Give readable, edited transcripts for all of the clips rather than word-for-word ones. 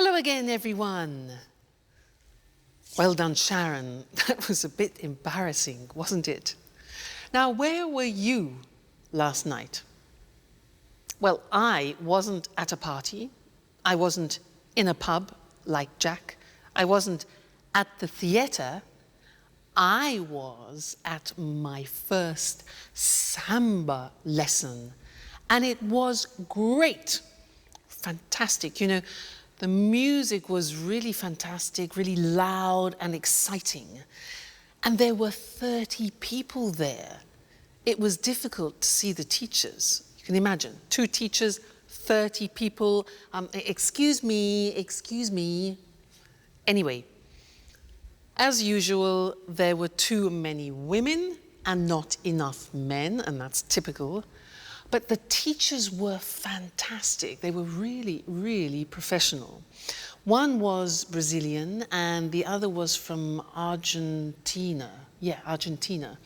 Hello again, everyone. Well done, Sharon. That was a bit embarrassing, wasn't it? Now, where were you last night? Well, I wasn't at a party. I wasn't in a pub like Jack. I wasn't at the theatre. I was at my first samba lesson, and it was great. Fantastic. You know, the music was really fantastic, really loud and exciting. And there were 30 people there. It was difficult to see the teachers. You can imagine, 2 teachers, 30 people. Excuse me. Anyway, as usual, there were too many women and not enough men, and that's typical. But the teachers were fantastic. They were really, really professional. One was Brazilian and the other was from Argentina. Yeah, Argentina.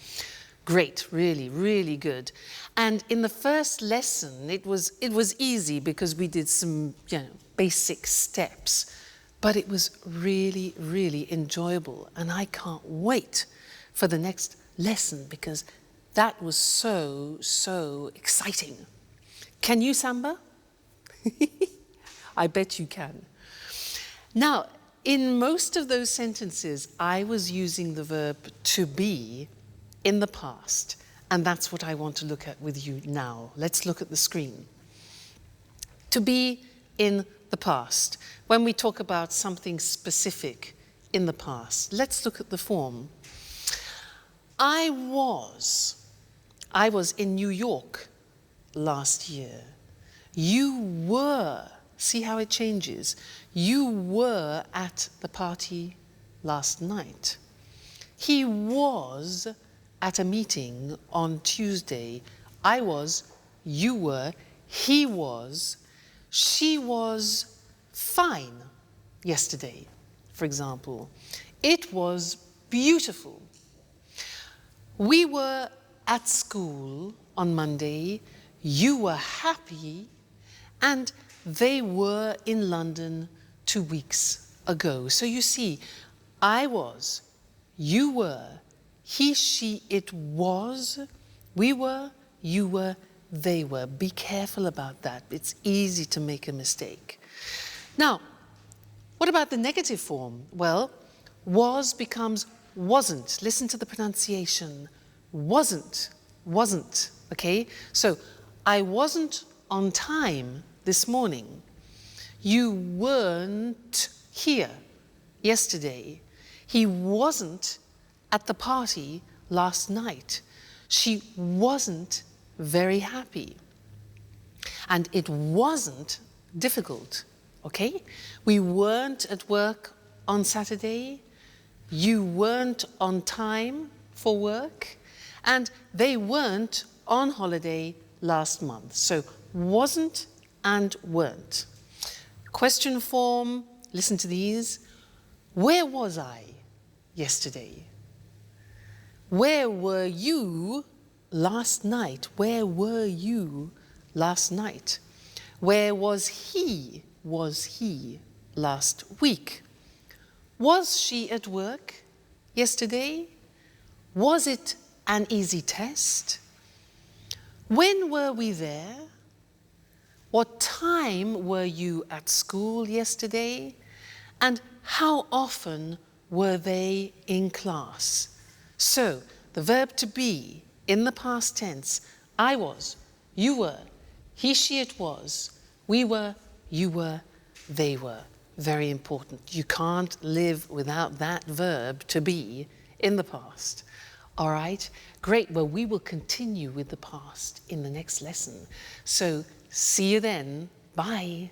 Great, really, really good. And in the first lesson, it was easy because we did some, basic steps. But it was really, really enjoyable. And I can't wait for the next lesson because that was so exciting. Can you samba? I bet you can. Now, in most of those sentences, I was using the verb to be in the past. And that's what I want to look at with you now. Let's look at the screen. To be in the past. When we talk about something specific in the past, let's look at the form. I was in New York last year. You were, see how it changes? You were at the party last night. He was at a meeting on Tuesday. I was, you were, he was, she was fine yesterday, for example. It was beautiful. We were at school on Monday, you were happy, and they were in London 2 weeks ago. So you see, I was, you were, he, she, it was, we were, you were, they were. Be careful about that. It's easy to make a mistake. Now, what about the negative form? Well, was becomes wasn't. Listen to the pronunciation. Wasn't, okay? So, I wasn't on time this morning. You weren't here yesterday. He wasn't at the party last night. She wasn't very happy. And it wasn't difficult, okay? We weren't at work on Saturday. You weren't on time for work. And they weren't on holiday last month. So wasn't and weren't. Question form, listen to these. Where was I yesterday? Where were you last night? Where were you last night? Where was he last week? Was she at work yesterday? Was it an easy test? When were we there? What time were you at school yesterday? And how often were they in class? So, the verb to be in the past tense, I was, you were, he, she, it was, we were, you were, they were. Very important. You can't live without that verb to be in the past. All right? Great. Well, we will continue with the past in the next lesson. So, see you then. Bye.